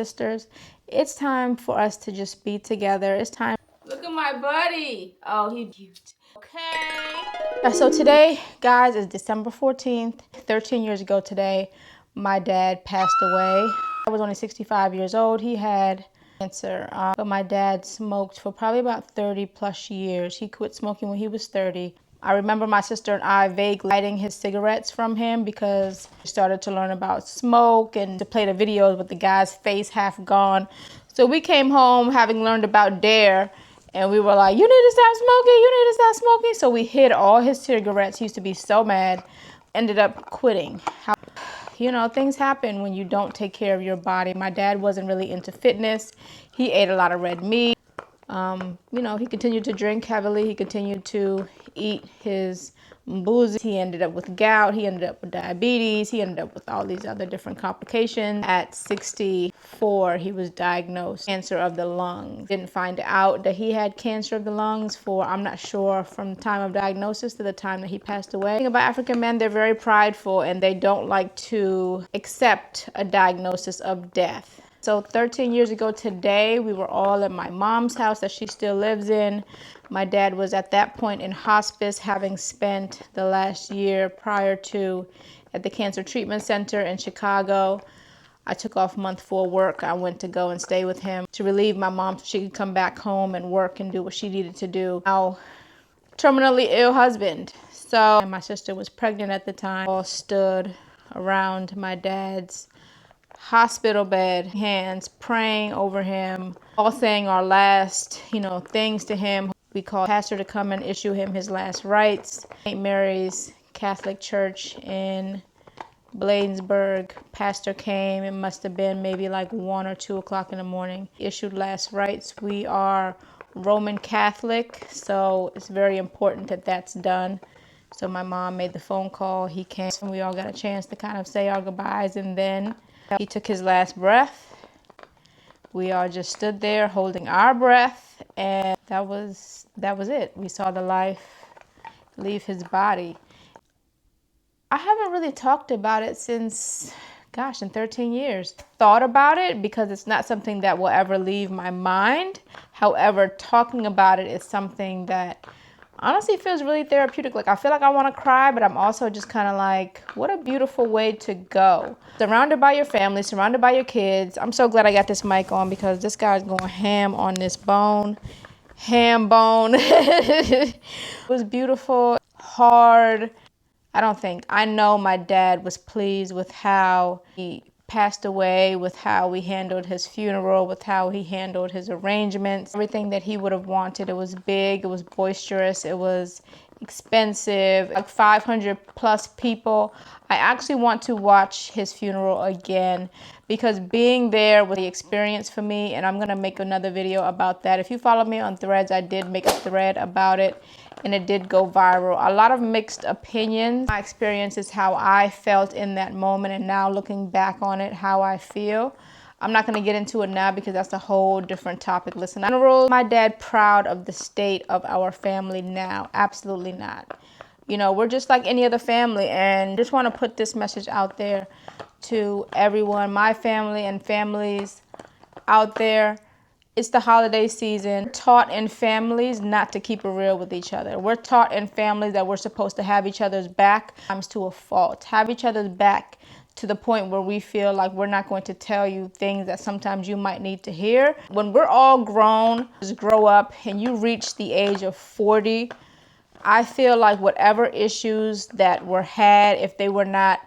sisters. It's time for us to just be together. It's time. Look at my buddy. Oh, he's cute. Okay. So today, guys, is December 14th. 13 years ago today, my dad passed away. I was only 65 years old. He had cancer. But my dad smoked for probably about 30 plus years. He quit smoking when he was 30. I remember my sister and I vaguely lighting his cigarettes from him because we started to learn about smoke and to play the videos with the guy's face half gone. So we came home having learned about DARE, and we were like, you need to stop smoking, you need to stop smoking. So we hid all his cigarettes. He used to be so mad. Ended up quitting. You know, things happen when you don't take care of your body. My dad wasn't really into fitness. He ate a lot of red meat. You know, he continued to drink heavily. He continued to eat his booze. He ended up with gout. He ended up with diabetes. He ended up with all these other different complications. At 64, he was diagnosed cancer of the lungs. Didn't find out that he had cancer of the lungs for, I'm not sure, from the time of diagnosis to the time that he passed away. The thing about African men, they're very prideful and they don't like to accept a diagnosis of death. So 13 years ago today, we were all at my mom's house that she still lives in. My dad was at that point in hospice, having spent the last year prior to at the Cancer Treatment Center in Chicago. I took off a month for work. I went to go and stay with him to relieve my mom so she could come back home and work and do what she needed to do. Now, terminally ill husband. So my sister was pregnant at the time. All stood around my dad's hospital bed, hands praying over him, all saying our last, things to him. We called pastor to come and issue him his last rites. St. Mary's Catholic Church in Bladensburg. Pastor came. It must have been maybe like 1 or 2 o'clock in the morning. Issued last rites. We are Roman Catholic, so it's very important that that's done. So my mom made the phone call. He came. We all got a chance to kind of say our goodbyes, and then he took his last breath. We all just stood there holding our breath, and that was it. We saw the life leave his body. I haven't really talked about it since, in 13 years. Thought about it because it's not something that will ever leave my mind. However, talking about it is something that honestly feels really therapeutic. Like, I feel like I want to cry, but I'm also just kind of like, what a beautiful way to go. Surrounded by your family, surrounded by your kids. I'm so glad I got this mic on because this guy's going ham on this bone. Ham bone. It was beautiful, hard. I know my dad was pleased with how he passed away, with how we handled his funeral, with how he handled his arrangements. Everything that he would have wanted. It was big, it was boisterous, it was expensive, like 500 plus people. I actually want to watch his funeral again because being there was the experience for me, and I'm going to make another video about that. If you follow me on Threads, I did make a thread about it, and it did go viral. A lot of mixed opinions. My experience is how I felt in that moment, and now looking back on it, how I feel. I'm not going to get into it now because that's a whole different topic. Listen, my dad proud of the state of our family now? Absolutely not. We're just like any other family, and just want to put this message out there to everyone, my family and families out there. It's the holiday season. We're taught in families not to keep it real with each other. We're taught in families that we're supposed to have each other's back, sometimes to a fault. Have each other's back to the point where we feel like we're not going to tell you things that sometimes you might need to hear. When we're all grown, just grow up, and you reach the age of 40, I feel like whatever issues that were had, if they were not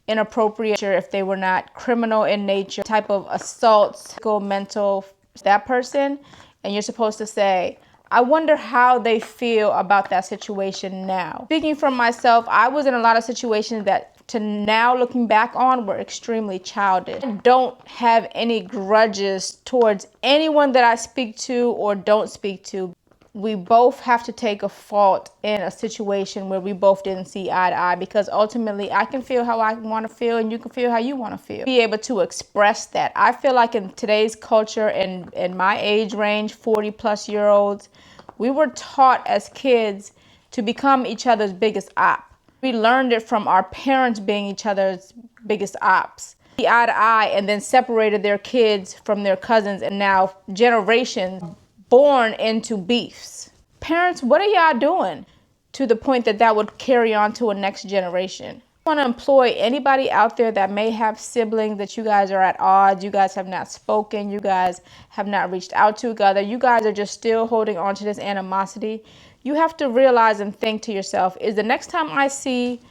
inappropriate, if they were not criminal in nature, type of assaults, mental, that person, and you're supposed to say, I wonder how they feel about that situation now. Speaking from myself, I was in a lot of situations that to now looking back on were extremely childish. I don't have any grudges towards anyone that I speak to or don't speak to. We both have to take a fault in a situation where we both didn't see eye to eye, because ultimately I can feel how I want to feel and you can feel how you want to feel. Be able to express that. I feel like in today's culture and in my age range, 40 plus year olds, we were taught as kids to become each other's biggest op. We learned it from our parents being each other's biggest ops. eye to eye and then separated their kids from their cousins, and now generations born into beefs. Parents, what are y'all doing to the point that that would carry on to a next generation? I want to employ anybody out there that may have siblings that you guys are at odds, you guys have not spoken, you guys have not reached out to each other, you guys are just still holding on to this animosity. You have to realize and think to yourself, is the next time I see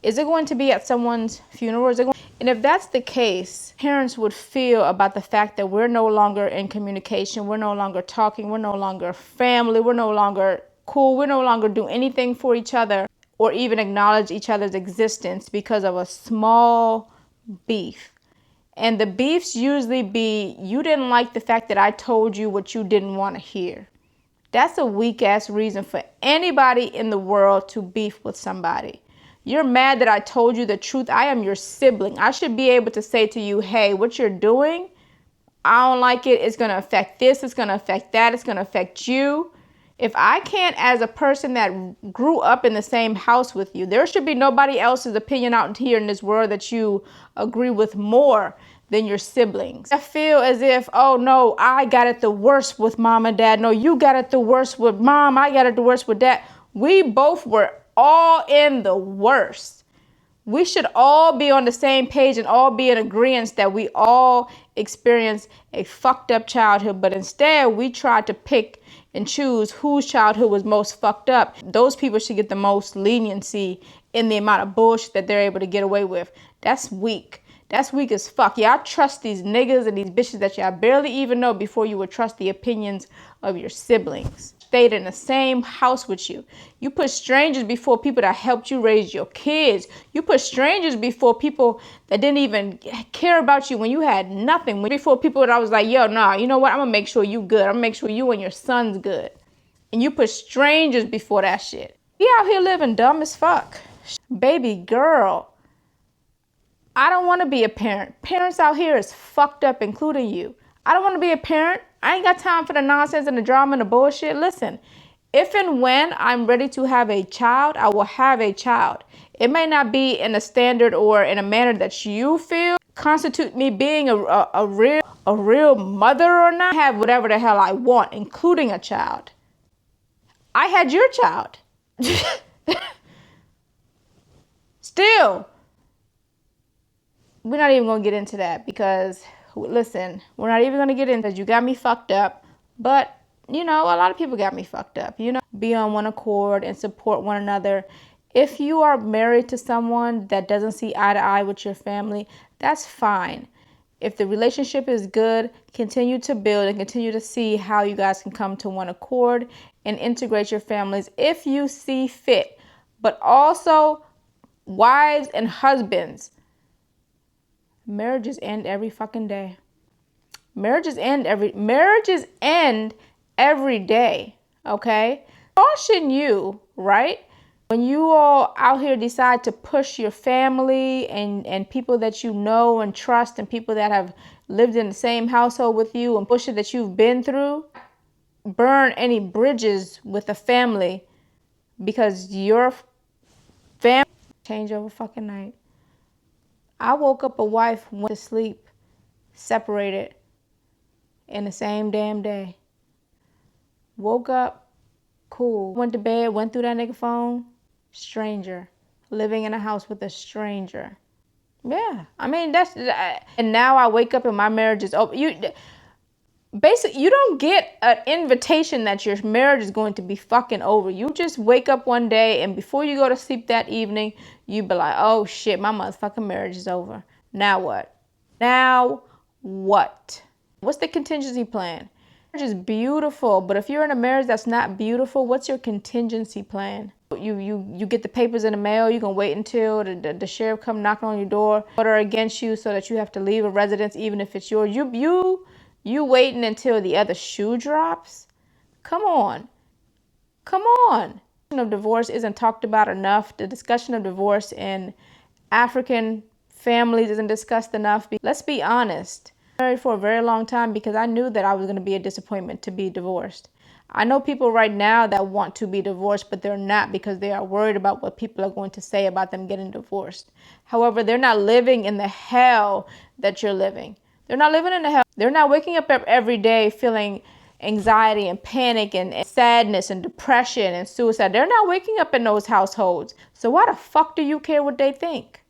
is it going to be at someone's funeral? And if that's the case, parents would feel about the fact that we're no longer in communication, we're no longer talking, we're no longer family, we're no longer cool, we're no longer do anything for each other or even acknowledge each other's existence because of a small beef. And the beefs usually be, you didn't like the fact that I told you what you didn't want to hear. That's a weak ass reason for anybody in the world to beef with somebody. You're mad that I told you the truth. I am your sibling. I should be able to say to you, hey, what you're doing, I don't like it. It's going to affect this. It's going to affect that. It's going to affect you. If I can't, as a person that grew up in the same house with you, there should be nobody else's opinion out here in this world that you agree with more than your siblings. I feel as if, oh no, I got it the worst with mom and dad. No, you got it the worst with mom. I got it the worst with dad. We both were all in the worst. We should all be on the same page and all be in agreement that we all experienced a fucked up childhood, but instead we tried to pick and choose whose childhood was most fucked up. Those people should get the most leniency in the amount of bullshit that they're able to get away with. That's weak. That's weak as fuck. Y'all trust these niggas and these bitches that y'all barely even know before you would trust the opinions of your siblings. Stayed in the same house with you. You put strangers before people that helped you raise your kids. You put strangers before people that didn't even care about you when you had nothing. Before people that I was like, yo, nah, you know what? I'm gonna make sure you good. I'm gonna make sure you and your son's good. And you put strangers before that shit. We out here living dumb as fuck. Baby girl, I don't want to be a parent. Parents out here is fucked up, including you. I don't want to be a parent. I ain't got time for the nonsense and the drama and the bullshit. Listen, if and when I'm ready to have a child, I will have a child. It may not be in a standard or in a manner that you feel constitute me being a real mother or not. I have whatever the hell I want, including a child. I had your child. Still, we're not even going to get into that because, listen, we're not even going to get into it. You got me fucked up. But, you know, a lot of people got me fucked up. You know, be on one accord and support one another. If you are married to someone that doesn't see eye to eye with your family, that's fine. If the relationship is good, continue to build and continue to see how you guys can come to one accord and integrate your families if you see fit. But also, wives and husbands, marriages end every fucking day. Marriages end every day, okay? Caution you, right? When you all out here decide to push your family and people that you know and trust and people that have lived in the same household with you and push it that you've been through, burn any bridges with a family because your family change over fucking night. I woke up a wife, went to sleep, separated in the same damn day. Woke up, cool. Went to bed, went through that nigga phone, stranger. Living in a house with a stranger. Yeah, I mean, and now I wake up and my marriage is over. Basically, you don't get an invitation that your marriage is going to be fucking over. You just wake up one day and before you go to sleep that evening, you be like, oh shit, my motherfucking marriage is over. Now what? Now what? What's the contingency plan? Marriage is beautiful, but if you're in a marriage that's not beautiful, what's your contingency plan? You get the papers in the mail, you can wait until the sheriff come knocking on your door, order against you so that you have to leave a residence even if it's yours. You waiting until the other shoe drops? Come on. Come on. The discussion of divorce isn't talked about enough. The discussion of divorce in African families isn't discussed enough. Let's be honest. I was married for a very long time because I knew that I was going to be a disappointment to be divorced. I know people right now that want to be divorced, but they're not because they are worried about what people are going to say about them getting divorced. However, they're not living in the hell that you're living. They're not living in the hell. They're not waking up every day feeling anxiety and panic and sadness and depression and suicide. They're not waking up in those households. So why the fuck do you care what they think?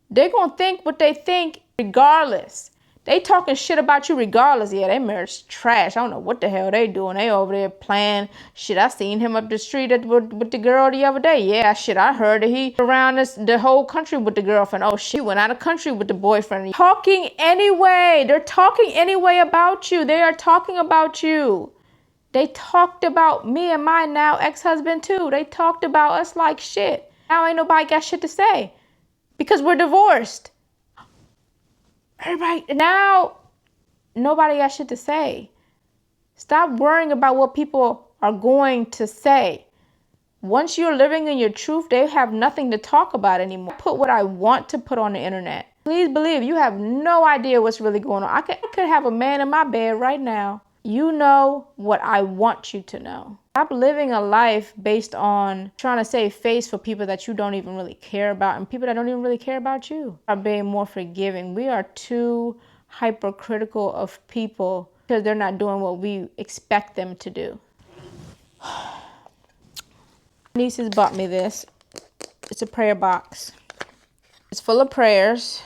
They're going to think what they think regardless. They talking shit about you regardless. Yeah, they marriage trash. I don't know what the hell they doing. They over there playing shit. I seen him up the street with the girl the other day. Yeah, shit, I heard that he around the whole country with the girlfriend. Oh, she went out of country with the boyfriend. Talking anyway. They're talking anyway about you. They are talking about you. They talked about me and my now ex-husband too. They talked about us like shit. Now ain't nobody got shit to say because we're divorced. Everybody, now nobody got shit to say. Stop worrying about what people are going to say. Once you're living in your truth, they have nothing to talk about anymore. Put what I want to put on the internet. Please believe you have no idea what's really going on. I could have a man in my bed right now. You know what I want you to know. Stop living a life based on trying to save face for people that you don't even really care about and people that don't even really care about you. Are being more forgiving. We are too hypercritical of people because they're not doing what we expect them to do. Nieces bought me this. It's a prayer box. It's full of prayers.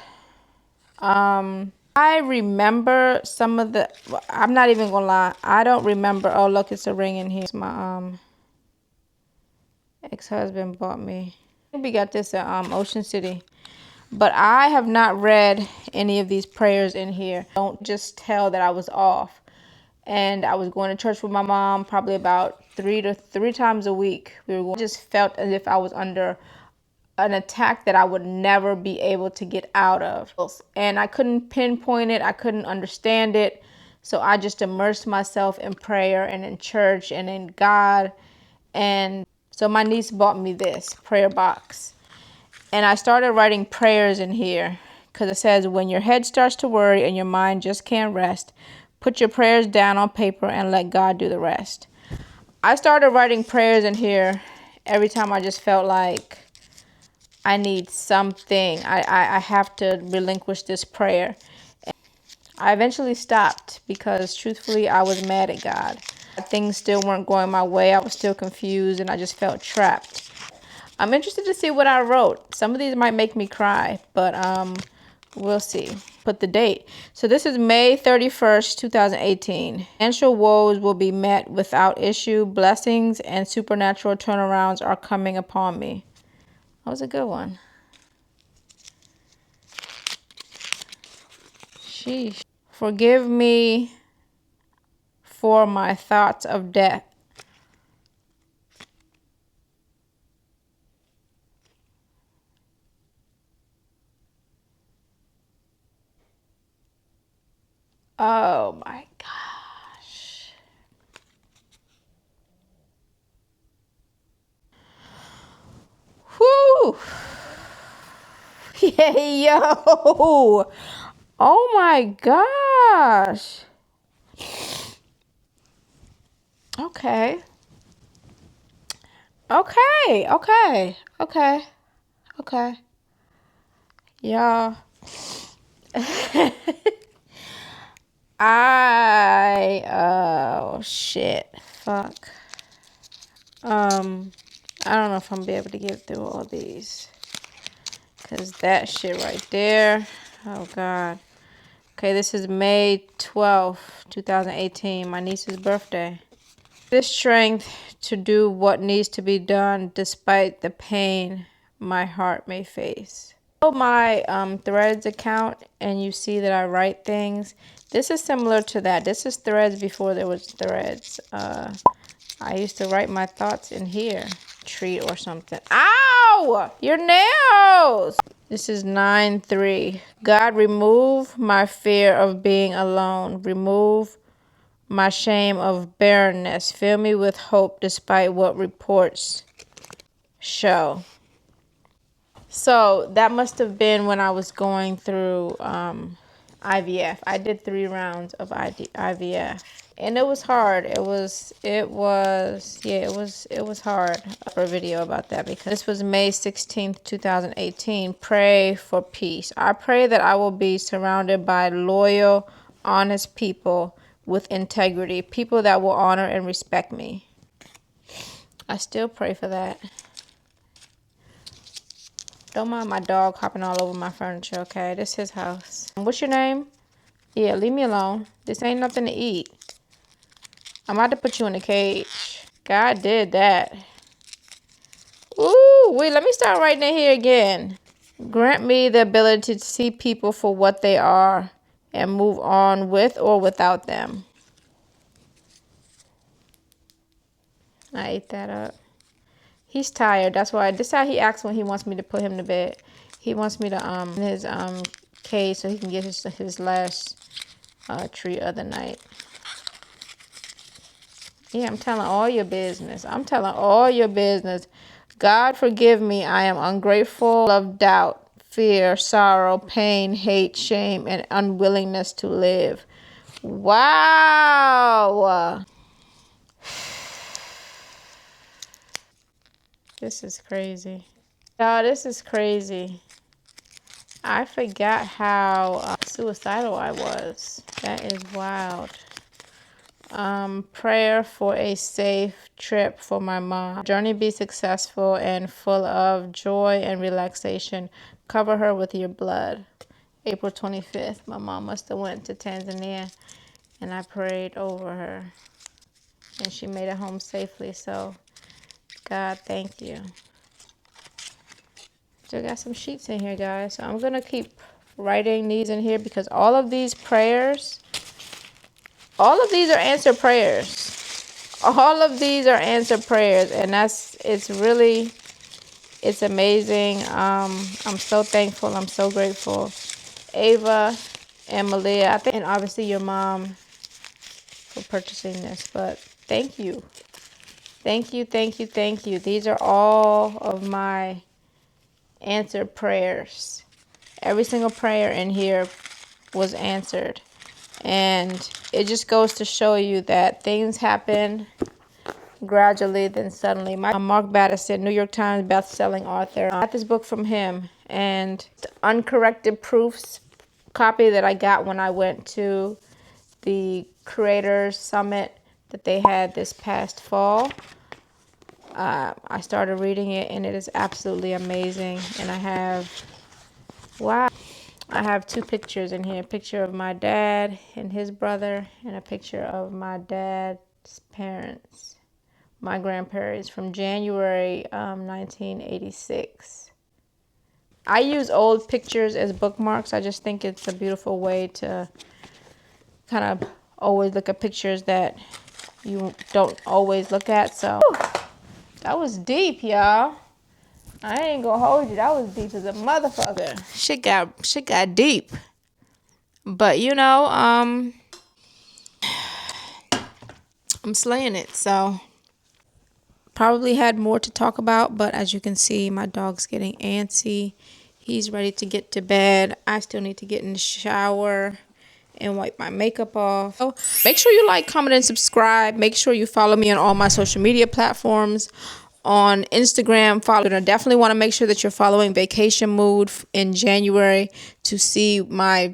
I remember some of the, I'm not even gonna lie, I don't remember. Oh, look, it's a ring in here. It's my ex-husband bought me. I think we got this at Ocean City. But I have not read any of these prayers in here. Don't just tell that I was off. And I was going to church with my mom probably about three times a week. Just felt as if I was under an attack that I would never be able to get out of. And I couldn't pinpoint it. I couldn't understand it. So I just immersed myself in prayer and in church and in God. And so my niece bought me this prayer box. And I started writing prayers in here because it says, when your head starts to worry and your mind just can't rest, put your prayers down on paper and let God do the rest. I started writing prayers in here every time I just felt like I need something. I have to relinquish this prayer. I eventually stopped because truthfully, I was mad at God. Things still weren't going my way. I was still confused and I just felt trapped. I'm interested to see what I wrote. Some of these might make me cry, but we'll see. Put the date. So this is May 31st, 2018. Financial woes will be met without issue. Blessings and supernatural turnarounds are coming upon me. That was a good one. Sheesh. Forgive me for my thoughts of death. Oh my gosh. Whew. Yeah, yo. Oh my gosh. Okay. Okay. Okay. Okay. Okay. Yeah. Oh shit. Fuck. I don't know if I'm gonna be able to get through all these. Cause that shit right there. Oh God. Okay, this is May 12th, 2018, my niece's birthday. The strength to do what needs to be done despite the pain my heart may face. My Threads account, and you see that I write things. This is similar to that. This is Threads before there was Threads. I used to write my thoughts in here. Treat or something. Ow! Your nails! This is 9-3. God, remove my fear of being alone. Remove my shame of barrenness. Fill me with hope despite what reports show. So that must have been when I was going through IVF. I did 3 rounds of IVF. And it was hard. It was hard for a video about that because this was May 16th, 2018. Pray for peace. I pray that I will be surrounded by loyal, honest people with integrity, people that will honor and respect me. I still pray for that. Don't mind my dog hopping all over my furniture, okay? This is his house. What's your name? Yeah, leave me alone. This ain't nothing to eat. I'm about to put you in a cage. God did that. Ooh, wait, let me start writing it here again. Grant me the ability to see people for what they are and move on with or without them. I ate that up. He's tired. That's why. This is how he acts when he wants me to put him to bed. He wants me to in his cage so he can get his last treat of the night. Yeah, I'm telling all your business. I'm telling all your business. God forgive me. I am ungrateful of doubt, fear, sorrow, pain, hate, shame, and unwillingness to live. Wow. This is crazy. Y'all, this is crazy. I forgot how suicidal I was. That is wild. Prayer for a safe trip for my mom. Journey be successful and full of joy and relaxation. Cover her with your blood. April 25th. My mom must have went to Tanzania and I prayed over her. And she made it home safely. So, God, thank you. Still got some sheets in here, guys. So I'm going to keep writing these in here because all of these prayers, all of these are answered prayers. All of these are answered prayers, and it's amazing. I'm so thankful. I'm so grateful. Ava and Malia, and obviously your mom for purchasing this, but thank you. Thank you, thank you, thank you. These are all of my answered prayers. Every single prayer in here was answered. And it just goes to show you that things happen gradually, then suddenly. Mark Batterson, New York Times best-selling author. I got this book from him, and the Uncorrected Proofs copy that I got when I went to the Creators Summit that they had this past fall. I started reading it, and it is absolutely amazing. And I have 2 pictures in here. A picture of my dad and his brother, and a picture of my dad's parents, my grandparents, from January 1986. I use old pictures as bookmarks. I just think it's a beautiful way to kind of always look at pictures that you don't always look at. So that was deep, y'all. I ain't gonna hold you. That was deep as a motherfucker. Shit got deep. But you know, I'm slaying it. So probably had more to talk about, but as you can see, my dog's getting antsy. He's ready to get to bed. I still need to get in the shower and wipe my makeup off. So make sure you like, comment, and subscribe. Make sure you follow me on all my social media platforms. On Instagram, definitely want to make sure that you're following Vacation Mood in January to see my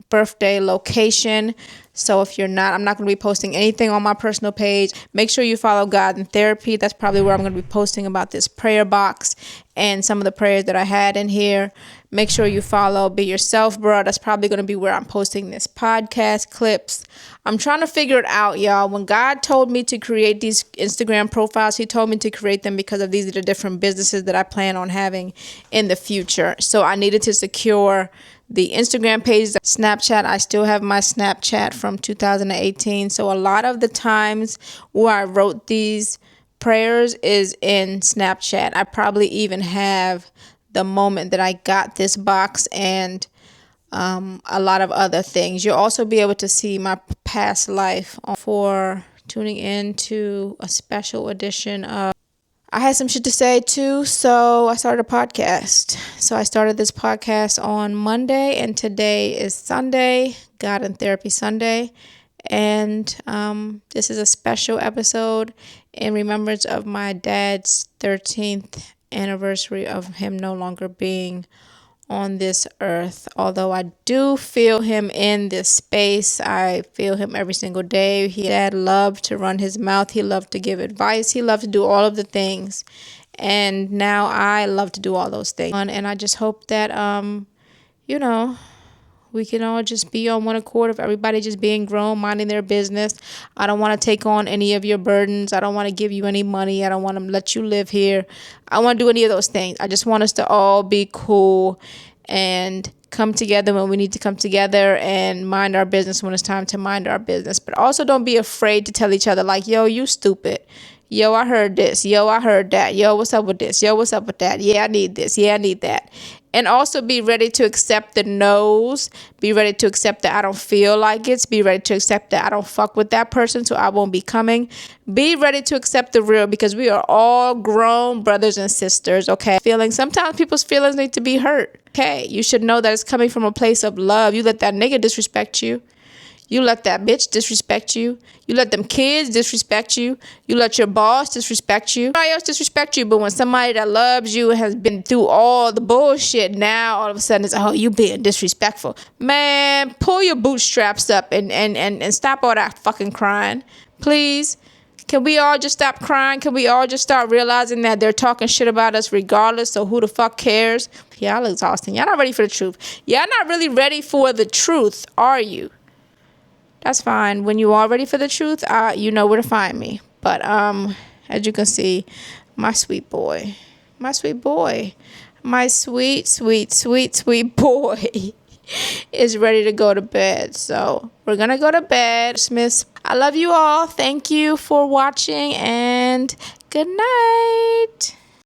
birthday location. So if you're not, I'm not going to be posting anything on my personal page. Make sure you follow God in Therapy. That's probably where I'm going to be posting about this prayer box and some of the prayers that I had in here. Make sure you follow Be Yourself, Bro. That's probably going to be where I'm posting this podcast clips. I'm trying to figure it out, y'all. When God told me to create these Instagram profiles, he told me to create them because of these are the different businesses that I plan on having in the future. So I needed to secure the Instagram pages. Snapchat, I still have my Snapchat from 2018. So a lot of the times where I wrote these prayers is in Snapchat. I probably even have the moment that I got this box and a lot of other things. You'll also be able to see my past life for tuning in to a special edition of I had some shit to say too, so I started a podcast. So I started this podcast on Monday, and today is Sunday, God and Therapy Sunday. And this is a special episode in remembrance of my dad's 13th anniversary of him no longer being on this earth. Although I do feel him in this space, I feel him every single day. Dad loved to run his mouth. He loved to give advice. He loved to do all of the things. And now I love to do all those things. And I just hope that, we can all just be on one accord of everybody just being grown, minding their business. I don't want to take on any of your burdens. I don't want to give you any money. I don't want to let you live here. I don't want to do any of those things. I just want us to all be cool and come together when we need to come together and mind our business when it's time to mind our business. But also don't be afraid to tell each other like, yo, you stupid. Yo, I heard this. Yo, I heard that. Yo, what's up with this? Yo, what's up with that? Yeah, I need this. Yeah, I need that. And also be ready to accept the no's. Be ready to accept that I don't feel like it. Be ready to accept that I don't fuck with that person, so I won't be coming. Be ready to accept the real, because we are all grown brothers and sisters, okay? Sometimes people's feelings need to be hurt. Okay, you should know that it's coming from a place of love. You let that nigga disrespect you. You let that bitch disrespect you. You let them kids disrespect you. You let your boss disrespect you. Nobody else disrespect you, but when somebody that loves you has been through all the bullshit, now all of a sudden it's, oh, you being disrespectful. Man, pull your bootstraps up and stop all that fucking crying. Please. Can we all just stop crying? Can we all just start realizing that they're talking shit about us regardless, so who the fuck cares? Y'all exhausting. Y'all not ready for the truth. Y'all not really ready for the truth, are you? That's fine. When you are ready for the truth, you know where to find me. But as you can see, my sweet boy, my sweet boy, my sweet, sweet, sweet, sweet boy is ready to go to bed. So we're going to go to bed. Smith, I love you all. Thank you for watching, and good night.